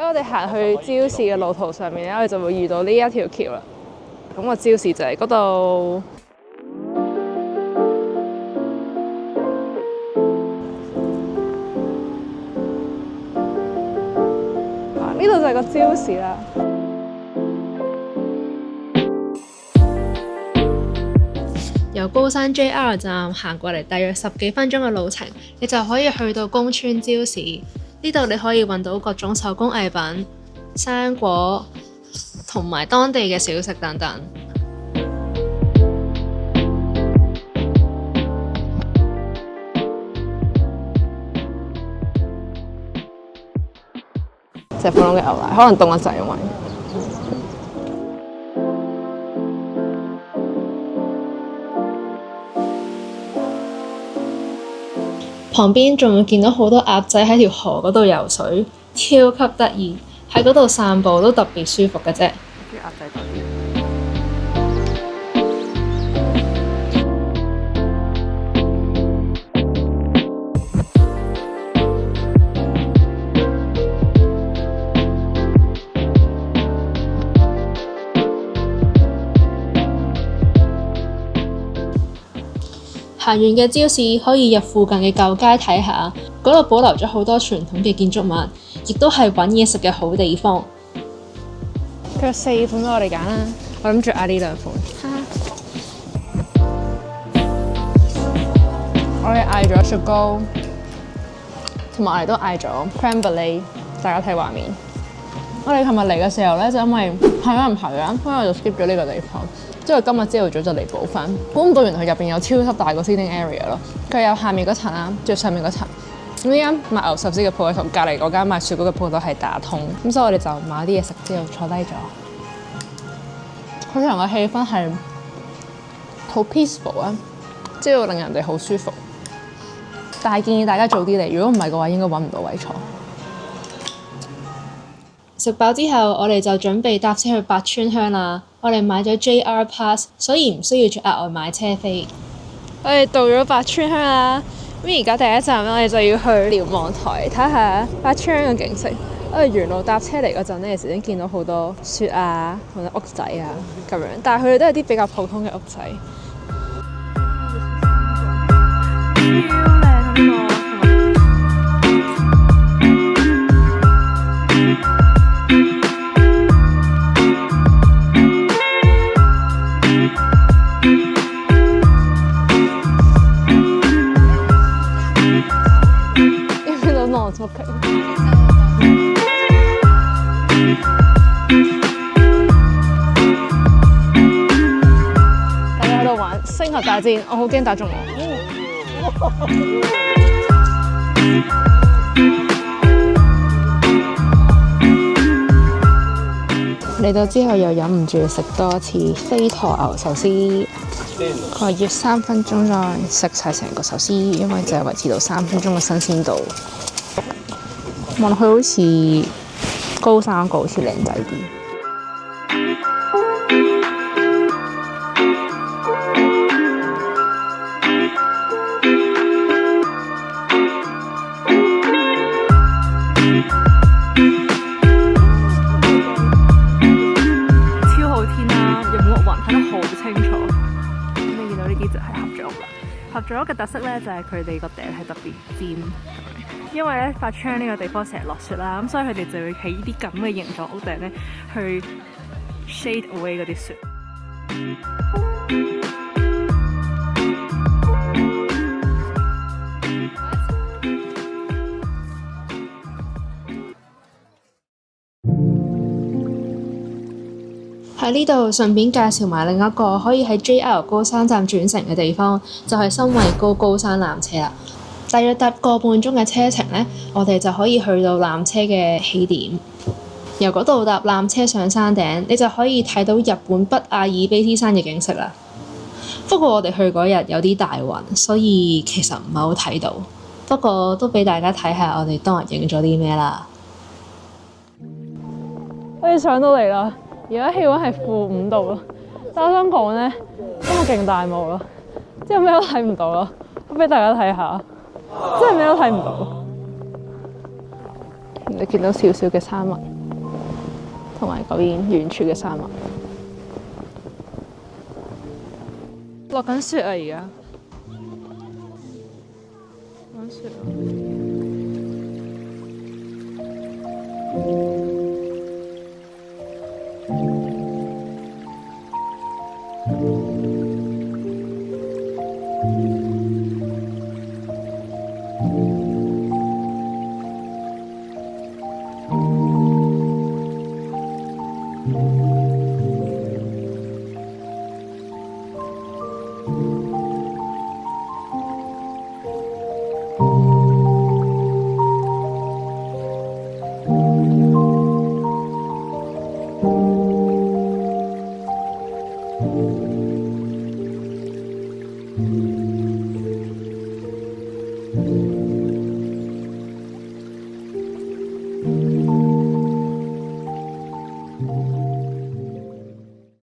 我哋行去朝市嘅路途上面咧，我哋就會遇到呢一條橋啦。咁個朝市就係嗰度。呢度就係個朝市啦。由高山 JR 站行過嚟，大約10幾分鐘嘅路程，你就可以去到公村朝市。呢度你可以揾到各種手工藝品、生果同埋當地嘅小食等等。就係普通嘅牛奶，可能凍一陣因為。旁邊仲會見到好多鴨仔喺條河嗰度游水，超級得意。喺嗰度散步都特別舒服嘅啫。中意鴨仔多啲。行完嘅朝市可以入附近嘅舊街睇下，嗰度保留咗好多傳統嘅建築物，亦都係揾嘢食嘅好地方。佢有4款俾我哋揀啦，我諗住嗌呢2款。我哋嗌咗雪糕，同埋我哋都嗌咗 crème brûlée。大家睇畫面。我哋琴日嚟嘅時候咧，就因為係有人排緊，所以我就 skip 咗呢個地方。之後今日朝頭早就嚟補翻，估唔到原來佢入邊有超級大個 seating area 咯。佢有下面嗰層啦，最上面嗰層。咁呢間賣牛壽司嘅鋪同隔離嗰間賣雪糕嘅鋪頭係打通，咁所以我哋就買啲嘢食之後坐低咗。佢成個氣氛係好 peaceful 啊，即係令人哋好舒服。但係建議大家早啲嚟，如果唔係嘅話，應該揾唔到位坐。食飽之後，我哋就準備搭車去八村鄉啦。我哋買咗 JR Pass， 所以唔需要再額外買車飛。我哋到咗八村鄉啦，咁而家第一站咧，我哋就要去瞭望台睇下八村鄉嘅景色。我哋沿路搭車嚟嗰陣咧，有時已經見到好多雪啊，或者屋仔啊咁樣，但係佢哋都係啲比較普通嘅屋仔。大家喺度玩星球大戰，我好驚打中我。嚟到之後又忍唔住食多一次飛陀牛壽司，佢話要3分鐘再食晒成個壽司，因為就係維持到3分鐘嘅新鮮度。望落去好似高山嗰個好似靚仔啲。超好天啦，有冇雲睇得好清楚。咁你見到呢啲就係合掌屋啦。合掌屋嘅特色咧就係佢哋個頂係特別尖。因為咧，八村呢個地方成日落雪啦，咁所以佢哋就會起呢啲咁嘅形狀屋頂咧，去 shade away 嗰啲雪。喺呢度順便介紹埋另一個可以喺 JR 高山站轉乘嘅地方，就係新圍高高山纜車啦。大約搭個半鐘嘅車程呢，我哋就可以去到纜車嘅起點。由嗰度搭纜車上山頂，你就可以睇到日本北阿爾卑斯山嘅景色啦。不過我哋去嗰日有啲大雲，所以其實唔係好睇到。不過都俾大家睇下我哋當日影咗啲咩啦。我哋上到嚟啦，而家氣溫係-5度咯。但我想講咧，今日勁大霧咯，之後咩都睇唔到咯。我俾大家睇下。真係咩都睇唔到。你見到少少嘅山脈，同埋嗰邊遠處嘅山脈。落緊雪啊！而家落緊雪啊！